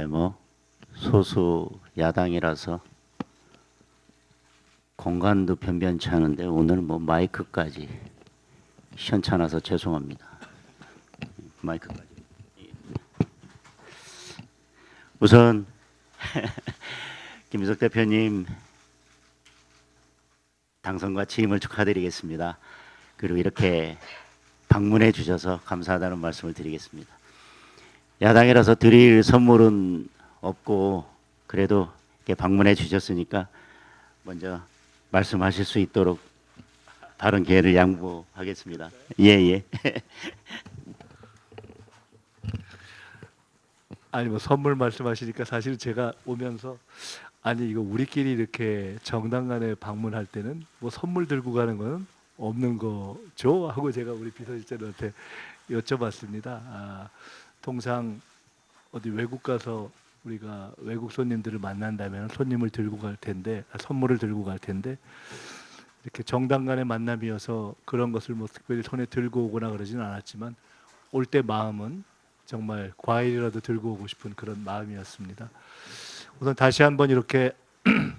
뭐 소수 야당이라서 공간도 변변치 않은데 오늘 뭐 마이크까지 시원찮아서 죄송합니다. 마이크까지. 우선 김희석 대표님 당선과 취임을 축하드리겠습니다. 그리고 이렇게 방문해 주셔서 감사하다는 말씀을 드리겠습니다. 야당이라서 드릴 선물은 없고 그래도 이렇게 방문해 주셨으니까 먼저 말씀하실 수 있도록 다른 기회를 양보하겠습니다. 예. 아니 뭐 선물 말씀하시니까 사실 제가 오면서 아니 이거 우리끼리 이렇게 정당 간에 방문할 때는 뭐 선물 들고 가는 건 없는 거죠? 하고 제가 우리 비서실장한테 여쭤봤습니다. 통상 어디 외국 가서 우리가 외국 손님들을 만난다면 손님을 들고 갈 텐데 선물을 들고 갈 텐데 이렇게 정당 간의 만남이어서 그런 것을 뭐 특별히 손에 들고 오거나 그러지는 않았지만 올 때 마음은 정말 과일이라도 들고 오고 싶은 그런 마음이었습니다. 우선 다시 한번 이렇게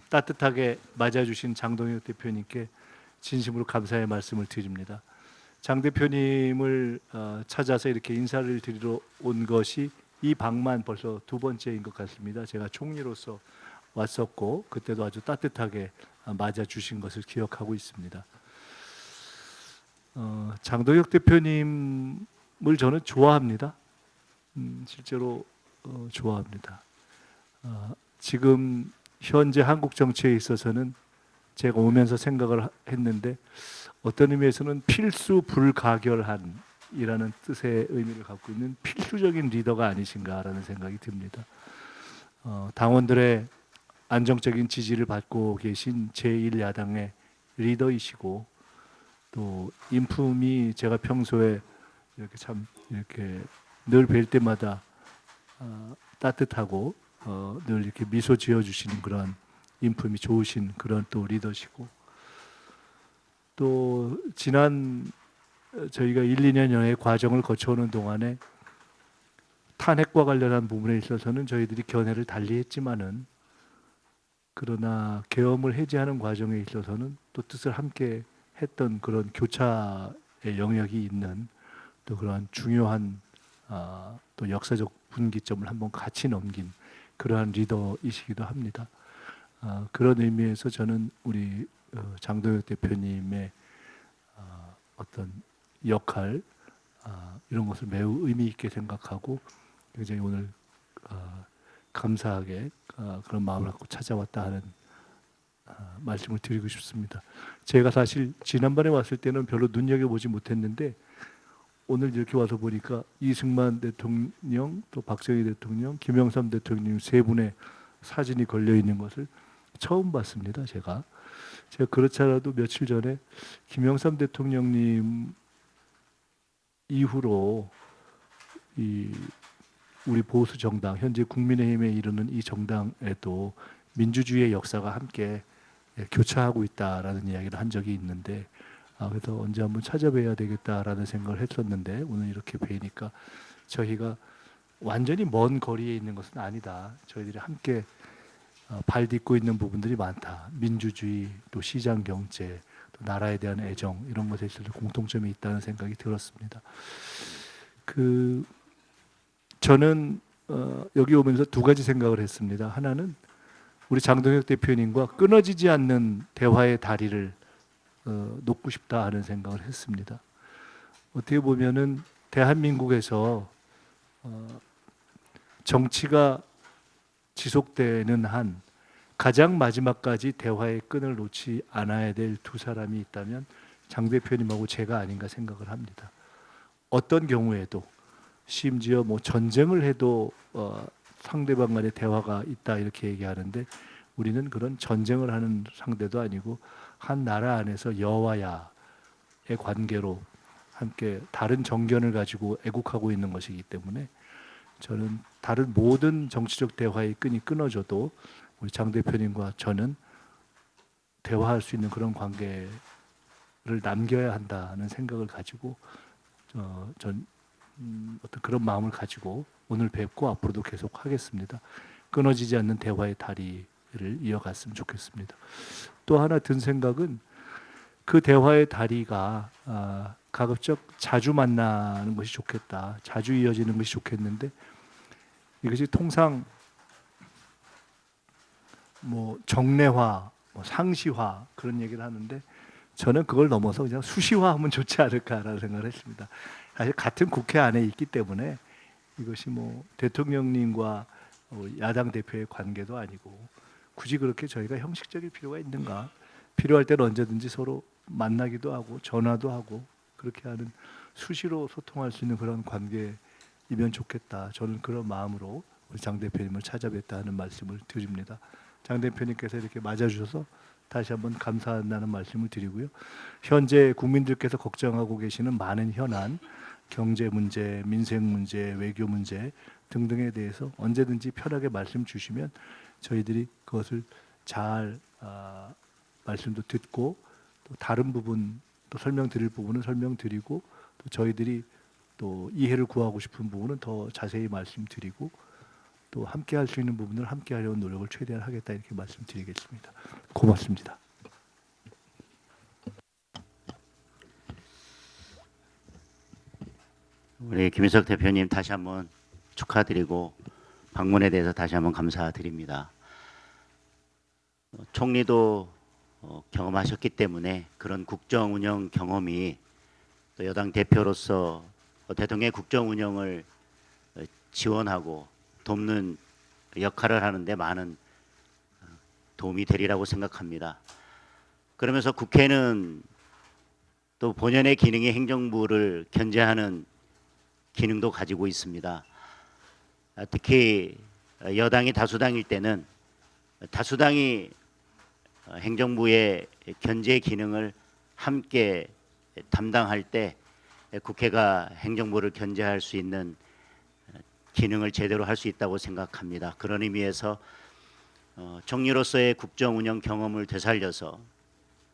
따뜻하게 맞아주신 장동혁 대표님께 진심으로 감사의 말씀을 드립니다. 장 대표님을 찾아서 이렇게 인사를 드리러 온 것이 이 방만 벌써 두 번째인 것 같습니다. 제가 총리로서 왔었고 그때도 아주 따뜻하게 맞아주신 것을 기억하고 있습니다. 장동혁 대표님을 저는 좋아합니다. 실제로 좋아합니다. 지금 현재 한국 정치에 있어서는 제가 오면서 생각을 했는데 어떤 의미에서는 필수 불가결한이라는 뜻의 의미를 갖고 있는 필수적인 리더가 아니신가라는 생각이 듭니다. 당원들의 안정적인 지지를 받고 계신 제1야당의 리더이시고 또 인품이 제가 평소에 이렇게 참 이렇게 늘 뵐 때마다 따뜻하고 늘 이렇게 미소 지어주시는 그런 인품이 좋으신 그런 또 리더시고 또 지난 저희가 1, 2년여의 과정을 거쳐오는 동안에 탄핵과 관련한 부분에 있어서는 저희들이 견해를 달리했지만은 그러나 계엄을 해제하는 과정에 있어서는 또 뜻을 함께 했던 그런 교차의 영역이 있는 또 그러한 중요한 또 역사적 분기점을 한번 같이 넘긴 그러한 리더이시기도 합니다. 그런 의미에서 저는 우리 장동혁 대표님의 어떤 역할 이런 것을 매우 의미 있게 생각하고 굉장히 오늘 감사하게 그런 마음을 갖고 찾아왔다 하는 말씀을 드리고 싶습니다. 제가 사실 지난번에 왔을 때는 별로 눈여겨보지 못했는데 오늘 이렇게 와서 보니까 이승만 대통령, 또 박정희 대통령, 김영삼 대통령 세 분의 사진이 걸려 있는 것을 처음 봤습니다. 제가 그렇지 않아도 며칠 전에 김영삼 대통령님 이후로 우리 보수 정당 현재 국민의힘에 이르는 이 정당에도 민주주의의 역사가 함께 교차하고 있다라는 이야기를 한 적이 있는데 그래서 언제 한번 찾아뵈야 되겠다라는 생각을 했었는데 오늘 이렇게 뵈니까 저희가 완전히 먼 거리에 있는 것은 아니다. 저희들이 함께 발 딛고 있는 부분들이 많다. 민주주의, 또 시장 경제, 또 나라에 대한 애정 이런 것에 있어서 공통점이 있다는 생각이 들었습니다. 저는 여기 오면서 두 가지 생각을 했습니다. 하나는 우리 장동혁 대표님과 끊어지지 않는 대화의 다리를 놓고 싶다 하는 생각을 했습니다. 어떻게 보면은 대한민국에서 정치가 지속되는 한 가장 마지막까지 대화의 끈을 놓지 않아야 될 두 사람이 있다면 장 대표님하고 제가 아닌가 생각을 합니다. 어떤 경우에도 심지어 뭐 전쟁을 해도 상대방 간의 대화가 있다 이렇게 얘기하는데 우리는 그런 전쟁을 하는 상대도 아니고 한 나라 안에서 여와 야의 관계로 함께 다른 정견을 가지고 애국하고 있는 것이기 때문에 저는 다른 모든 정치적 대화의 끈이 끊어져도 우리 장 대표님과 저는 대화할 수 있는 그런 관계를 남겨야 한다는 생각을 가지고 전 어떤 그런 마음을 가지고 오늘 뵙고 앞으로도 계속 하겠습니다. 끊어지지 않는 대화의 다리를 이어갔으면 좋겠습니다. 또 하나 든 생각은 그 대화의 다리가 가급적 자주 만나는 것이 좋겠다. 자주 이어지는 것이 좋겠는데 이것이 통상 뭐 정례화, 뭐 상시화 그런 얘기를 하는데 저는 그걸 넘어서 그냥 수시화하면 좋지 않을까라는 생각을 했습니다. 사실 같은 국회 안에 있기 때문에 이것이 뭐 대통령님과 야당 대표의 관계도 아니고 굳이 그렇게 저희가 형식적일 필요가 있는가? 필요할 때는 언제든지 서로 만나기도 하고 전화도 하고 그렇게 하는 수시로 소통할 수 있는 그런 관계이면 좋겠다. 저는 그런 마음으로 우리 장 대표님을 찾아뵙다 하는 말씀을 드립니다. 장 대표님께서 이렇게 맞아주셔서 다시 한번 감사한다는 말씀을 드리고요. 현재 국민들께서 걱정하고 계시는 많은 현안, 경제 문제, 민생 문제, 외교 문제 등등에 대해서 언제든지 편하게 말씀 주시면 저희들이 그것을 잘 말씀도 듣고 또 다른 부분 또 설명드릴 부분은 설명드리고 또 저희들이 또 이해를 구하고 싶은 부분은 더 자세히 말씀드리고 또 함께 할 수 있는 부분을 함께 하려는 노력을 최대한 하겠다 이렇게 말씀드리겠습니다. 고맙습니다. 우리 김인석 대표님 다시 한번 축하드리고 방문에 대해서 다시 한번 감사드립니다. 총리도 경험하셨기 때문에 그런 국정 운영 경험이 또 여당 대표로서 대통령의 국정 운영을 지원하고 돕는 역할을 하는데 많은 도움이 되리라고 생각합니다. 그러면서 국회는 또 본연의 기능이 행정부를 견제하는 기능도 가지고 있습니다. 특히 여당이 다수당일 때는 다수당이 행정부의 견제 기능을 함께 담당할 때 국회가 행정부를 견제할 수 있는 기능을 제대로 할 수 있다고 생각합니다. 그런 의미에서 총리로서의 국정 운영 경험을 되살려서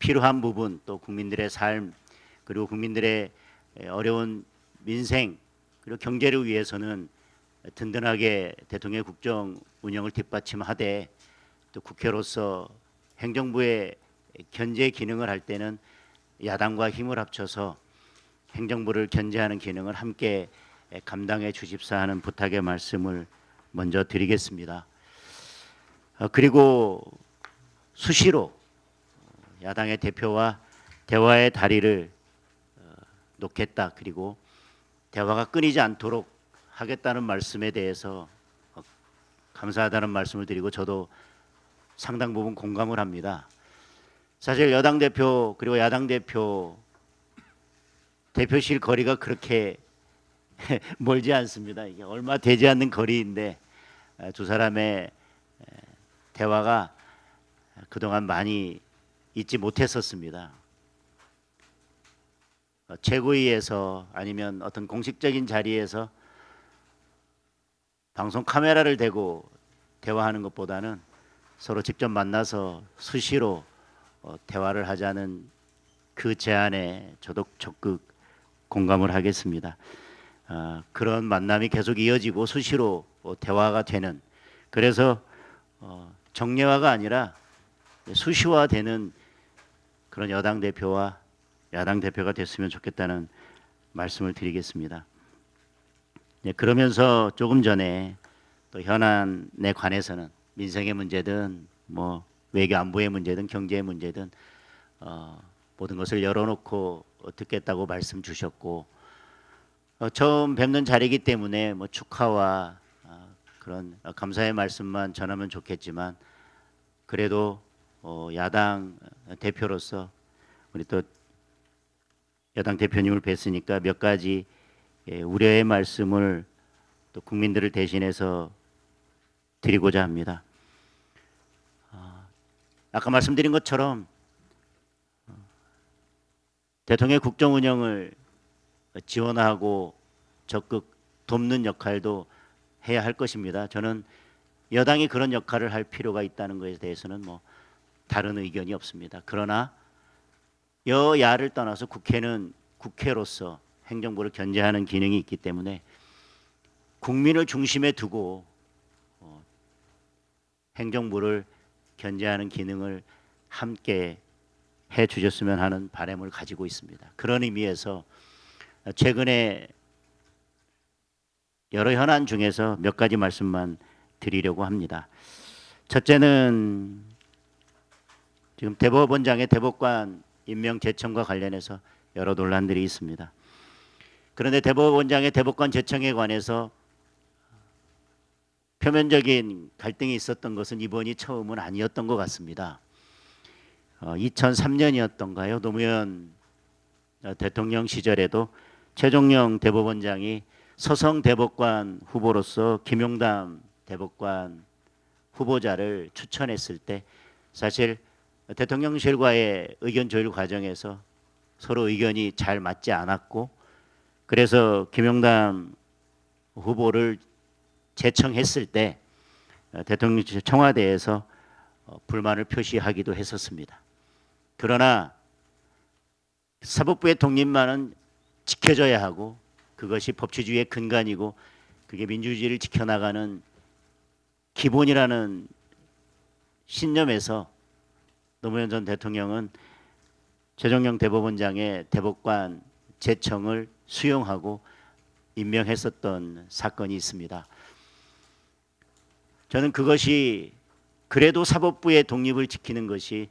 필요한 부분 또 국민들의 삶 그리고 국민들의 어려운 민생 그리고 경제를 위해서는 든든하게 대통령의 국정 운영을 뒷받침하되 또 국회로서 행정부의 견제 기능을 할 때는 야당과 힘을 합쳐서 행정부를 견제하는 기능을 함께 감당해 주십사 하는 부탁의 말씀을 먼저 드리겠습니다. 그리고 수시로 야당의 대표와 대화의 다리를 놓겠다. 그리고 대화가 끊이지 않도록 하겠다는 말씀에 대해서 감사하다는 말씀을 드리고 저도 상당 부분 공감을 합니다. 사실 여당 대표 그리고 야당 대표 대표실 거리가 그렇게 멀지 않습니다. 이게 얼마 되지 않는 거리인데 두 사람의 대화가 그동안 많이 있지 못했었습니다. 최고위에서 아니면 어떤 공식적인 자리에서 방송 카메라를 대고 대화하는 것보다는 서로 직접 만나서 수시로 대화를 하자는 그 제안에 저도 적극 공감을 하겠습니다. 그런 만남이 계속 이어지고 수시로 대화가 되는 그래서 정례화가 아니라 수시화되는 그런 여당 대표와 야당 대표가 됐으면 좋겠다는 말씀을 드리겠습니다. 네, 그러면서 조금 전에 또 현안에 관해서는 민생의 문제든 뭐 외교 안보의 문제든 경제의 문제든 모든 것을 열어놓고 듣겠다고 말씀 주셨고 처음 뵙는 자리이기 때문에 뭐 축하와 그런 감사의 말씀만 전하면 좋겠지만 그래도 야당 대표로서 우리 또 여당 대표님을 뵀으니까 몇 가지 우려의 말씀을 또 국민들을 대신해서 드리고자 합니다. 아까 말씀드린 것처럼 대통령의 국정 운영을 지원하고 적극 돕는 역할도 해야 할 것입니다. 저는 여당이 그런 역할을 할 필요가 있다는 것에 대해서는 뭐 다른 의견이 없습니다. 그러나 여야를 떠나서 국회는 국회로서 행정부를 견제하는 기능이 있기 때문에 국민을 중심에 두고 행정부를 견제하는 기능을 함께 해 주셨으면 하는 바람을 가지고 있습니다. 그런 의미에서 최근에 여러 현안 중에서 몇 가지 말씀만 드리려고 합니다. 첫째는 지금 대법원장의 대법관 임명 제청과 관련해서 여러 논란들이 있습니다. 그런데 대법원장의 대법관 제청에 관해서 표면적인 갈등이 있었던 것은 이번이 처음은 아니었던 것 같습니다. 2003년이었던가요? 노무현 대통령 시절에도 최종령 대법원장이 서성 대법관 후보로서 김용담 대법관 후보자를 추천했을 때 사실 대통령실과의 의견 조율 과정에서 서로 의견이 잘 맞지 않았고 그래서 김용담 후보를 제청했을 때 대통령실 청와대에서 불만을 표시하기도 했었습니다. 그러나 사법부의 독립만은 지켜져야 하고 그것이 법치주의의 근간이고 그게 민주주의를 지켜나가는 기본이라는 신념에서 노무현 전 대통령은 최종령 대법원장의 대법관 제청을 수용하고 임명했었던 사건이 있습니다. 저는 그것이 그래도 사법부의 독립을 지키는 것이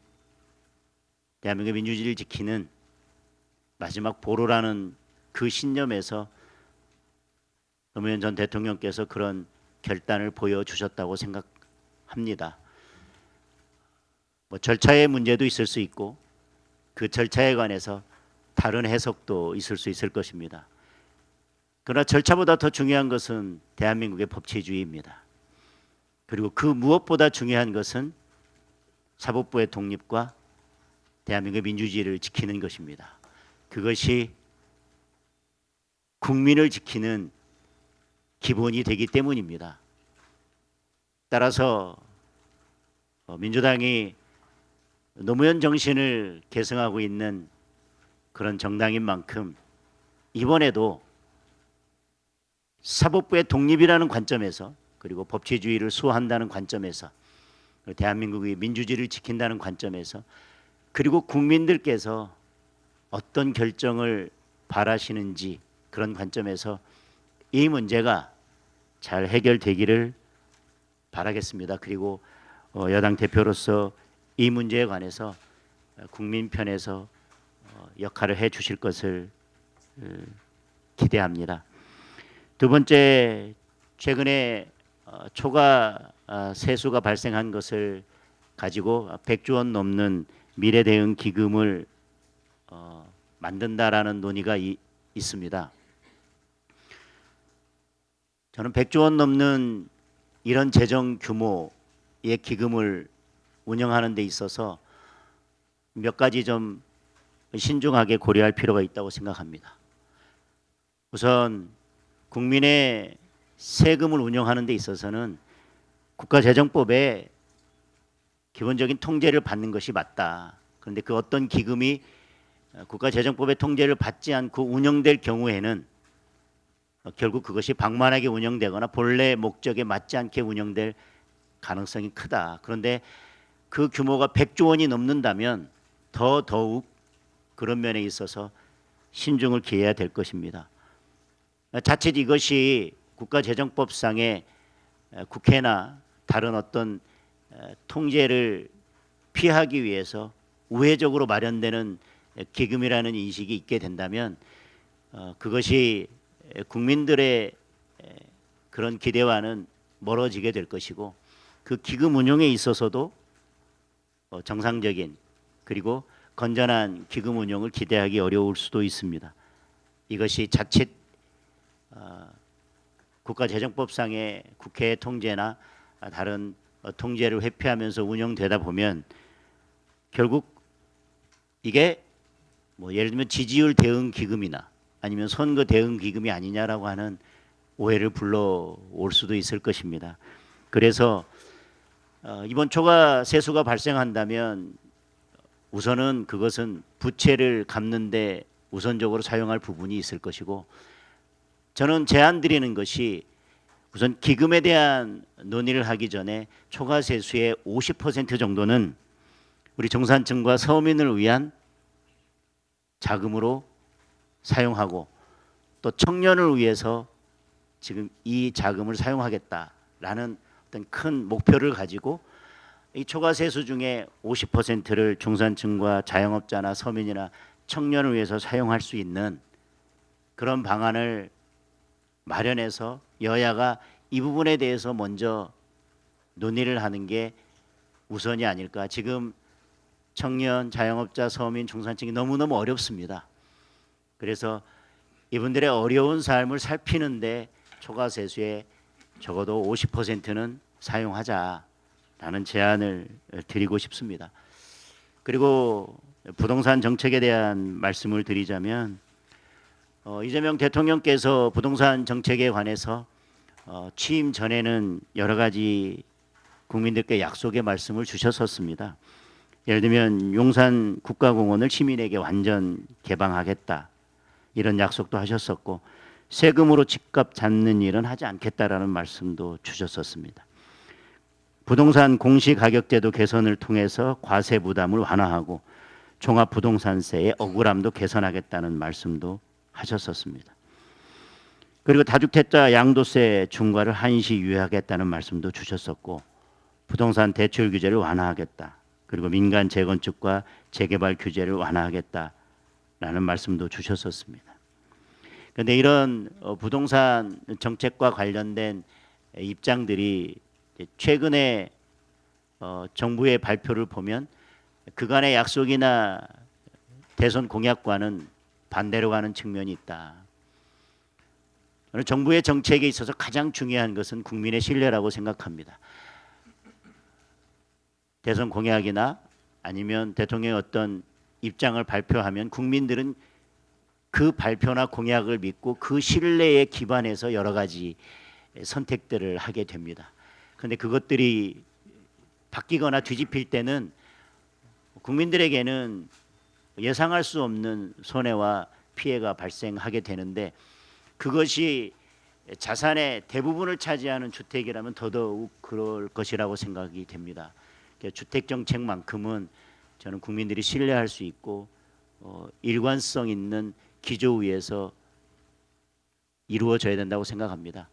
대한민국의 민주주의를 지키는 마지막 보루라는 그 신념에서 노무현 전 대통령께서 그런 결단을 보여주셨다고 생각합니다. 뭐 절차의 문제도 있을 수 있고 그 절차에 관해서 다른 해석도 있을 수 있을 것입니다. 그러나 절차보다 더 중요한 것은 대한민국의 법치주의입니다. 그리고 그 무엇보다 중요한 것은 사법부의 독립과 대한민국의 민주주의를 지키는 것입니다. 그것이 국민을 지키는 기본이 되기 때문입니다. 따라서 민주당이 노무현 정신을 계승하고 있는 그런 정당인 만큼 이번에도 사법부의 독립이라는 관점에서 그리고 법치주의를 수호한다는 관점에서 대한민국의 민주주의를 지킨다는 관점에서 그리고 국민들께서 어떤 결정을 바라시는지 그런 관점에서 이 문제가 잘 해결되기를 바라겠습니다. 그리고 여당 대표로서 이 문제에 관해서 국민 편에서 역할을 해 주실 것을 기대합니다. 두 번째, 최근에 초과 세수가 발생한 것을 가지고 100조 원 넘는 미래 대응 기금을 만든다라는 논의가 있습니다. 저는 100조 원 넘는 이런 재정 규모의 기금을 운영하는 데 있어서 몇 가지 좀 신중하게 고려할 필요가 있다고 생각합니다. 우선 국민의 세금을 운영하는 데 있어서는 국가재정법에 기본적인 통제를 받는 것이 맞다. 그런데 그 어떤 기금이 국가재정법의 통제를 받지 않고 운영될 경우에는 결국 그것이 방만하게 운영되거나 본래 목적에 맞지 않게 운영될 가능성이 크다. 그런데 그 규모가 100조 원이 넘는다면 더욱 그런 면에 있어서 신중을 기해야 될 것입니다. 자칫 이것이 국가재정법상의 국회나 다른 어떤 통제를 피하기 위해서 우회적으로 마련되는 기금이라는 인식이 있게 된다면 그것이 국민들의 그런 기대와는 멀어지게 될 것이고 그 기금 운용에 있어서도 정상적인 그리고 건전한 기금 운용을 기대하기 어려울 수도 있습니다. 이것이 자칫 국가재정법상의 국회의 통제나 다른 통제를 회피하면서 운영되다 보면 결국 이게 뭐 예를 들면 지지율 대응 기금이나 아니면 선거 대응 기금이 아니냐라고 하는 오해를 불러올 수도 있을 것입니다. 그래서 이번 초과 세수가 발생한다면 우선은 그것은 부채를 갚는데 우선적으로 사용할 부분이 있을 것이고, 저는 제안 드리는 것이 우선 기금에 대한 논의를 하기 전에 초과 세수의 50% 정도는 우리 중산층과 서민을 위한 자금으로 사용하고, 또 청년을 위해서 지금 이 자금을 사용하겠다라는 어떤 큰 목표를 가지고 이 초과 세수 중에 50%를 중산층과 자영업자나 서민이나 청년을 위해서 사용할 수 있는 그런 방안을 마련해서 여야가 이 부분에 대해서 먼저 논의를 하는 게 우선이 아닐까. 지금 청년, 자영업자, 서민, 중산층이 너무너무 어렵습니다. 그래서 이분들의 어려운 삶을 살피는데 초과 세수의 적어도 50%는 사용하자라는 제안을 드리고 싶습니다. 그리고 부동산 정책에 대한 말씀을 드리자면 이재명 대통령께서 부동산 정책에 관해서 취임 전에는 여러 가지 국민들께 약속의 말씀을 주셨었습니다. 예를 들면 용산 국가공원을 시민에게 완전 개방하겠다, 이런 약속도 하셨었고, 세금으로 집값 잡는 일은 하지 않겠다라는 말씀도 주셨었습니다. 부동산 공시가격제도 개선을 통해서 과세 부담을 완화하고 종합부동산세의 억울함도 개선하겠다는 말씀도 하셨었습니다. 그리고 다주택자 양도세 중과를 한시 유예하겠다는 말씀도 주셨었고, 부동산 대출 규제를 완화하겠다, 그리고 민간 재건축과 재개발 규제를 완화하겠다라는 말씀도 주셨었습니다. 그런데 이런 부동산 정책과 관련된 입장들이 최근에 정부의 발표를 보면 그간의 약속이나 대선 공약과는 반대로 가는 측면이 있다. 저는 정부의 정책에 있어서 가장 중요한 것은 국민의 신뢰라고 생각합니다. 대선 공약이나 아니면 대통령의 어떤 입장을 발표하면 국민들은 그 발표나 공약을 믿고 그 신뢰에 기반해서 여러 가지 선택들을 하게 됩니다. 그런데 그것들이 바뀌거나 뒤집힐 때는 국민들에게는 예상할 수 없는 손해와 피해가 발생하게 되는데, 그것이 자산의 대부분을 차지하는 주택이라면 더더욱 그럴 것이라고 생각이 됩니다. 주택 정책만큼은 저는 국민들이 신뢰할 수 있고 일관성 있는 기조 위에서 이루어져야 된다고 생각합니다.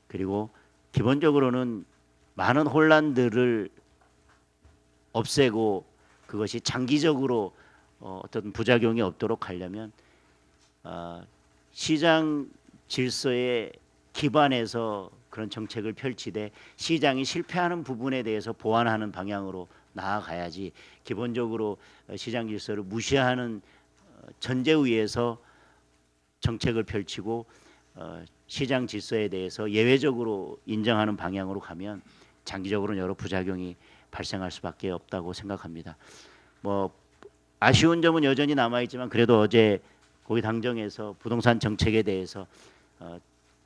그리고 기본적으로는 많은 혼란들을 없애고 그것이 장기적으로 어떤 부작용이 없도록 하려면 시장 질서에 기반해서 그런 정책을 펼치되 시장이 실패하는 부분에 대해서 보완하는 방향으로 나아가야지, 기본적으로 시장 질서를 무시하는 전제 위에서 정책을 펼치고 시장 질서에 대해서 예외적으로 인정하는 방향으로 가면 장기적으로는 여러 부작용이 발생할 수밖에 없다고 생각합니다. 뭐 아쉬운 점은 여전히 남아있지만 그래도 어제 고위 당정에서 부동산 정책에 대해서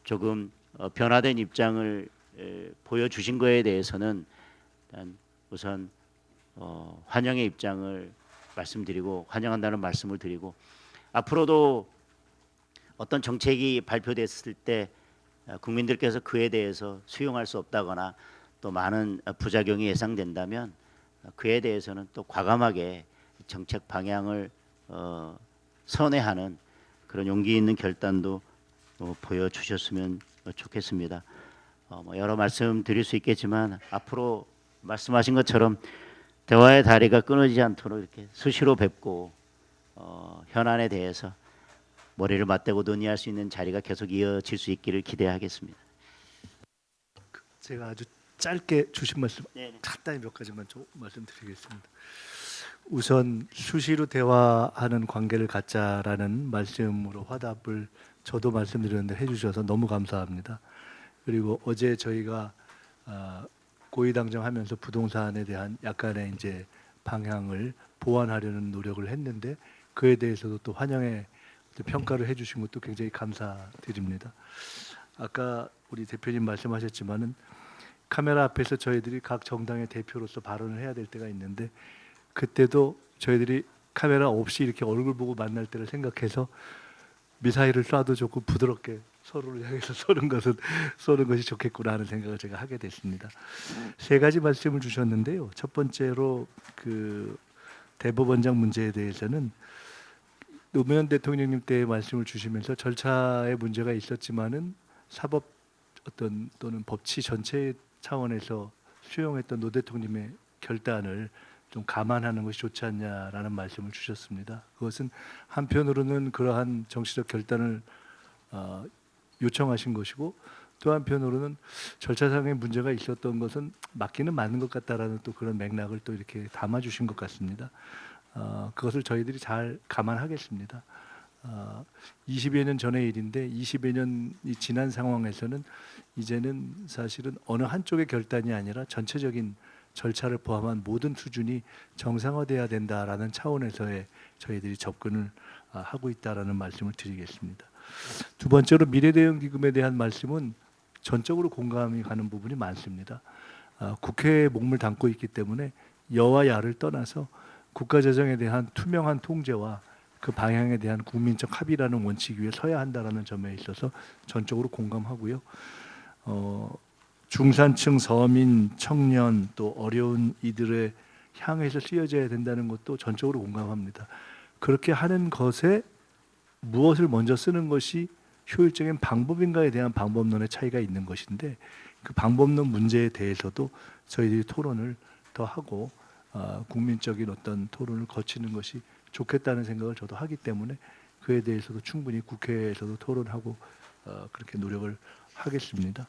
조금 변화된 입장을 보여주신 거에 대해서는 일단 우선 환영의 입장을 말씀드리고 환영한다는 말씀을 드리고, 앞으로도 어떤 정책이 발표됐을 때 국민들께서 그에 대해서 수용할 수 없다거나 또 많은 부작용이 예상된다면 그에 대해서는 또 과감하게 정책 방향을 선회하는 그런 용기 있는 결단도 보여주셨으면 좋겠습니다. 뭐 여러 말씀 드릴 수 있겠지만 앞으로 말씀하신 것처럼 대화의 다리가 끊어지지 않도록 이렇게 수시로 뵙고 현안에 대해서 머리를 맞대고 논의할 수 있는 자리가 계속 이어질 수 있기를 기대하겠습니다. 제가 아주 짧게 주신 말씀 네네. 간단히 몇 가지만 좀 말씀드리겠습니다. 우선 수시로 대화하는 관계를 갖자라는 말씀으로 화답을 저도 말씀드렸는데 해주셔서 너무 감사합니다. 그리고 어제 저희가 고위당정하면서 부동산에 대한 약간의 이제 방향을 보완하려는 노력을 했는데 그에 대해서도 또 환영의 평가를 해주신 것도 굉장히 감사드립니다. 아까 우리 대표님 말씀하셨지만은 카메라 앞에서 저희들이 각 정당의 대표로서 발언을 해야 될 때가 있는데 그때도 저희들이 카메라 없이 이렇게 얼굴 보고 만날 때를 생각해서 미사일을 쏴도 좋고 부드럽게 서로를 향해서 쏘는 것이 좋겠구나 하는 생각을 제가 하게 됐습니다. 세 가지 말씀을 주셨는데요. 첫 번째로 그 대법원장 문제에 대해서는 노무현 대통령님 때 말씀을 주시면서 절차에 문제가 있었지만은 사법 어떤 또는 법치 전체 차원에서 수용했던 노 대통령의 결단을 좀 감안하는 것이 좋지 않냐라는 말씀을 주셨습니다. 그것은 한편으로는 그러한 정치적 결단을 요청하신 것이고 또 한편으로는 절차상의 문제가 있었던 것은 맞기는 맞는 것 같다라는 또 그런 맥락을 또 이렇게 담아주신 것 같습니다. 그것을 저희들이 잘 감안하겠습니다. 20여 년 전의 일인데 20여 년이 지난 상황에서는 이제는 사실은 어느 한쪽의 결단이 아니라 전체적인 절차를 포함한 모든 수준이 정상화돼야 된다라는 차원에서의 저희들이 접근을 하고 있다라는 말씀을 드리겠습니다. 두 번째로 미래대응기금에 대한 말씀은 전적으로 공감이 가는 부분이 많습니다. 국회에 몸을 담고 있기 때문에 여와 야를 떠나서 국가재정에 대한 투명한 통제와 그 방향에 대한 국민적 합의라는 원칙 위에 서야 한다라는 점에 있어서 전적으로 공감하고요. 중산층, 서민, 청년 또 어려운 이들의 향해서 쓰여져야 된다는 것도 전적으로 공감합니다. 그렇게 하는 것에 무엇을 먼저 쓰는 것이 효율적인 방법인가에 대한 방법론의 차이가 있는 것인데 그 방법론 문제에 대해서도 저희들이 토론을 더 하고 국민적인 어떤 토론을 거치는 것이 좋겠다는 생각을 저도 하기 때문에 그에 대해서도 충분히 국회에서도 토론하고 그렇게 노력을 하겠습니다.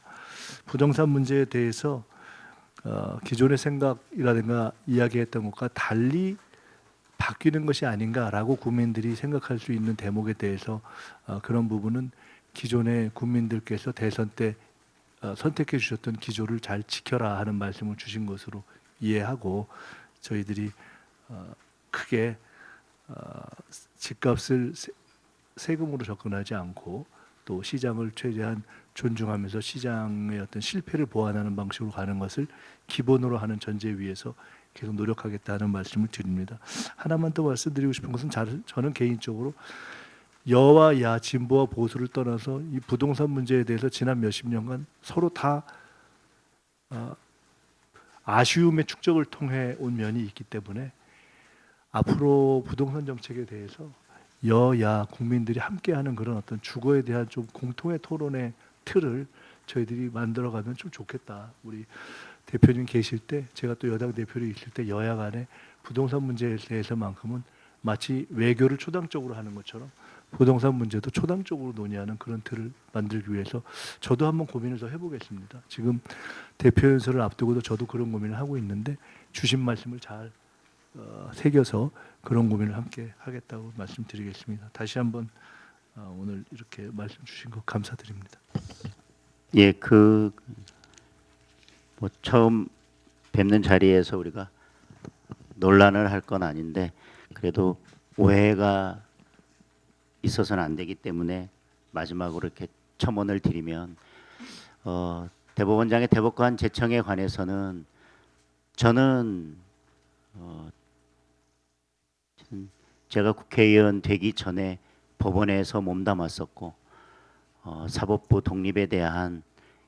부동산 문제에 대해서 기존의 생각이라든가 이야기했던 것과 달리 바뀌는 것이 아닌가라고 국민들이 생각할 수 있는 대목에 대해서 그런 부분은 기존의 국민들께서 대선 때 선택해 주셨던 기조를 잘 지켜라 하는 말씀을 주신 것으로 이해하고 저희들이 크게 집값을 세금으로 접근하지 않고 또 시장을 최대한 존중하면서 시장의 어떤 실패를 보완하는 방식으로 가는 것을 기본으로 하는 전제 위에서 계속 노력하겠다는 말씀을 드립니다. 하나만 더 말씀드리고 싶은 것은 저는 개인적으로 여와 야, 진보와 보수를 떠나서 이 부동산 문제에 대해서 지난 몇십 년간 서로 다 아쉬움의 축적을 통해 온 면이 있기 때문에 앞으로 부동산 정책에 대해서 여야 국민들이 함께하는 그런 어떤 주거에 대한 좀 공통의 토론의 틀을 저희들이 만들어가면 좀 좋겠다. 우리 대표님 계실 때 제가 또 여당 대표로 있을 때 여야 간에 부동산 문제에 대해서만큼은 마치 외교를 초당적으로 하는 것처럼 부동산 문제도 초당적으로 논의하는 그런 틀을 만들기 위해서 저도 한번 고민을 더 해보겠습니다. 지금 대표 연설을 앞두고도 저도 그런 고민을 하고 있는데 주신 말씀을 잘 새겨서 그런 고민을 함께 하겠다고 말씀드리겠습니다. 다시 한번 오늘 이렇게 말씀 주신 것 감사드립니다. 예, 뭐 처음 뵙는 자리에서 우리가 논란을 할 건 아닌데 그래도 오해가 있어서는 안 되기 때문에 마지막으로 이렇게 첨언을 드리면 대법원장의 대법관 제청에 관해서는 저는 제가 국회의원 되기 전에 법원에서 몸담았었고 사법부 독립에 대한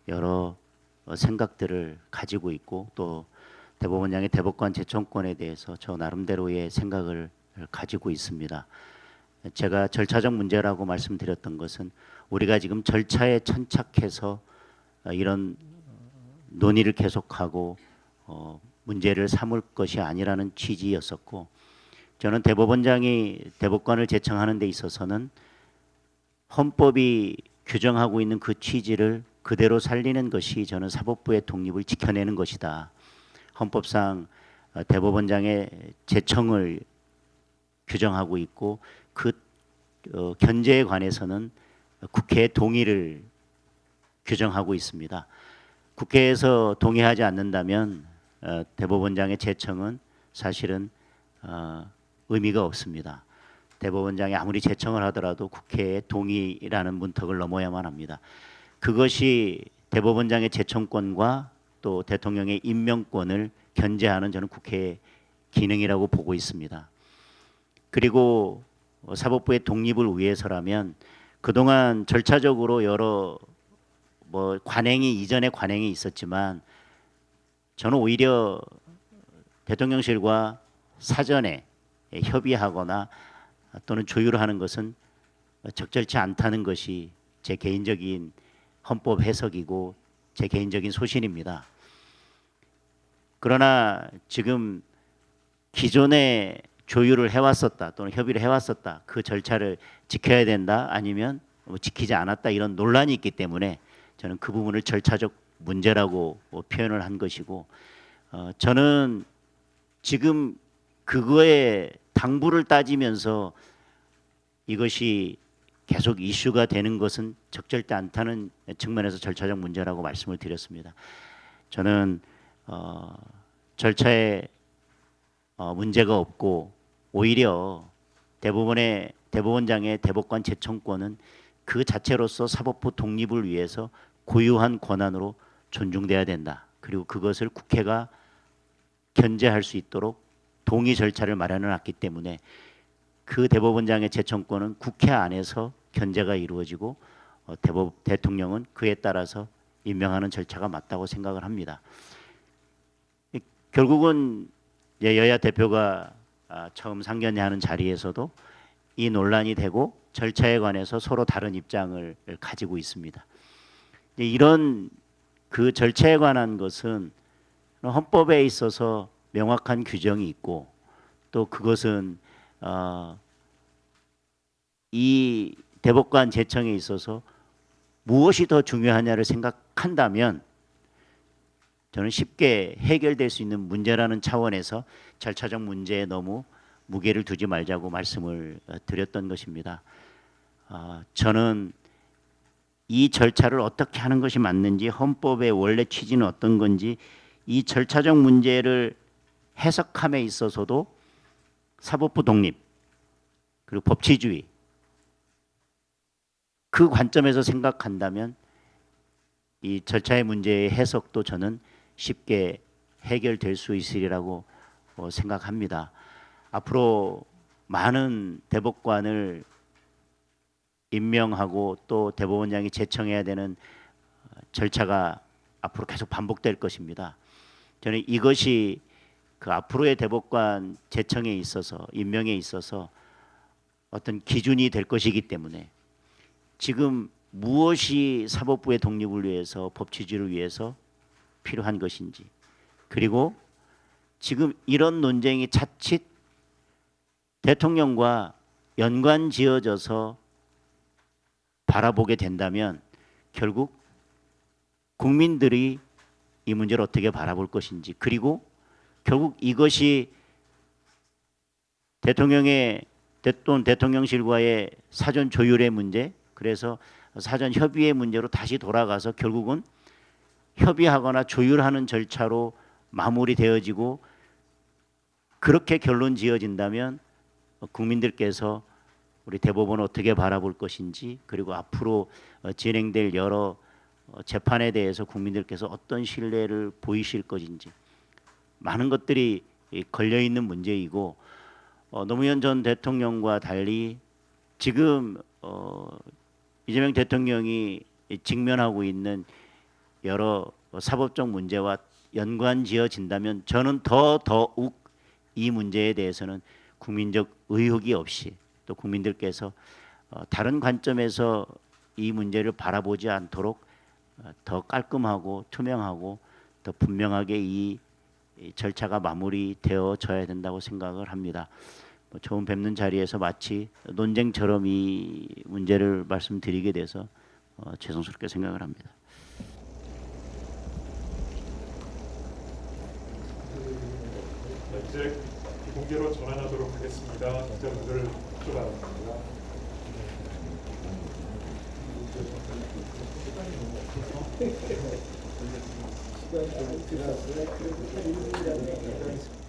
여러 생각들을 가지고 있고 또 대법원장의 대법관 제청권에 대해서 저 나름대로의 생각을 가지고 있습니다. 제가 절차적 문제라고 말씀드렸던 것은 우리가 지금 절차에 천착해서 이런 논의를 계속하고 문제를 삼을 것이 아니라는 취지였었고 저는 대법원장이 대법관을 제청하는 데 있어서는 헌법이 규정하고 있는 그 취지를 그대로 살리는 것이 저는 사법부의 독립을 지켜내는 것이다. 헌법상 대법원장의 제청을 규정하고 있고 그 견제에 관해서는 국회의 동의를 규정하고 있습니다. 국회에서 동의하지 않는다면 대법원장의 제청은 사실은 의미가 없습니다. 대법원장이 아무리 제청을 하더라도 국회의 동의라는 문턱을 넘어야만 합니다. 그것이 대법원장의 제청권과 또 대통령의 임명권을 견제하는 저는 국회의 기능이라고 보고 있습니다. 그리고 사법부의 독립을 위해서라면 그동안 절차적으로 여러 관행이 이전에 관행이 있었지만 저는 오히려 대통령실과 사전에 협의하거나 또는 조율하는 것은 적절치 않다는 것이 제 개인적인 헌법 해석이고 제 개인적인 소신입니다. 그러나 지금 기존에 조율을 해왔었다 또는 협의를 해왔었다 그 절차를 지켜야 된다 아니면 지키지 않았다 이런 논란이 있기 때문에 저는 그 부분을 절차적 문제라고 표현을 한 것이고 저는 지금 그거에 당부를 따지면서 이것이 계속 이슈가 되는 것은 적절치 않다는 측면에서 절차적 문제라고 말씀을 드렸습니다. 저는 절차에 문제가 없고 오히려 대법원장의 대법관 제청권은 그 자체로서 사법부 독립을 위해서 고유한 권한으로 존중돼야 된다. 그리고 그것을 국회가 견제할 수 있도록 동의 절차를 마련해 놨기 때문에 그 대법원장의 제청권은 국회 안에서 견제가 이루어지고 대통령은 그에 따라서 임명하는 절차가 맞다고 생각을 합니다. 결국은 여야 대표가 처음 상견례하는 자리에서도 이 논란이 되고 절차에 관해서 서로 다른 입장을 가지고 있습니다. 이런 그 절차에 관한 것은 헌법에 있어서 명확한 규정이 있고 또 그것은 이 대법관 제청에 있어서 무엇이 더 중요하냐를 생각한다면 저는 쉽게 해결될 수 있는 문제라는 차원에서 절차적 문제에 너무 무게를 두지 말자고 말씀을 드렸던 것입니다. 저는 이 절차를 어떻게 하는 것이 맞는지 헌법의 원래 취지는 어떤 건지 이 절차적 문제를 해석함에 있어서도 사법부 독립 그리고 법치주의 그 관점에서 생각한다면 이 절차의 문제의 해석도 저는 쉽게 해결될 수 있으리라고 생각합니다. 앞으로 많은 대법관을 임명하고 또 대법원장이 제청해야 되는 절차가 앞으로 계속 반복될 것입니다. 저는 이것이 그 앞으로의 대법관 제청에 있어서 임명에 있어서 어떤 기준이 될 것이기 때문에 지금 무엇이 사법부의 독립을 위해서 법치주의를 위해서 필요한 것인지 그리고 지금 이런 논쟁이 자칫 대통령과 연관지어져서 바라보게 된다면 결국 국민들이 이 문제를 어떻게 바라볼 것인지 그리고 결국 이것이 또는 대통령실과의 사전 조율의 문제 그래서 사전 협의의 문제로 다시 돌아가서 결국은 협의하거나 조율하는 절차로 마무리되어지고 그렇게 결론 지어진다면 국민들께서 우리 대법원을 어떻게 바라볼 것인지 그리고 앞으로 진행될 여러 재판에 대해서 국민들께서 어떤 신뢰를 보이실 것인지 많은 것들이 걸려있는 문제이고 노무현 전 대통령과 달리 지금 이재명 대통령이 직면하고 있는 여러 사법적 문제와 연관지어진다면 저는 더욱 이 문제에 대해서는 국민적 의혹이 없이 또 국민들께서 다른 관점에서 이 문제를 바라보지 않도록 더 깔끔하고 투명하고 더 분명하게 이 절차가 마무리되어져야 된다고 생각을 합니다. 처음 뵙는 자리에서 마치 논쟁처럼 이 문제를 말씀드리게 돼서 죄송스럽게 생각을 합니다. 이제 비공개로 전환하도록 하겠습니다. 기자분들 출발합니다. 시간이 너무 지났어요. 그래도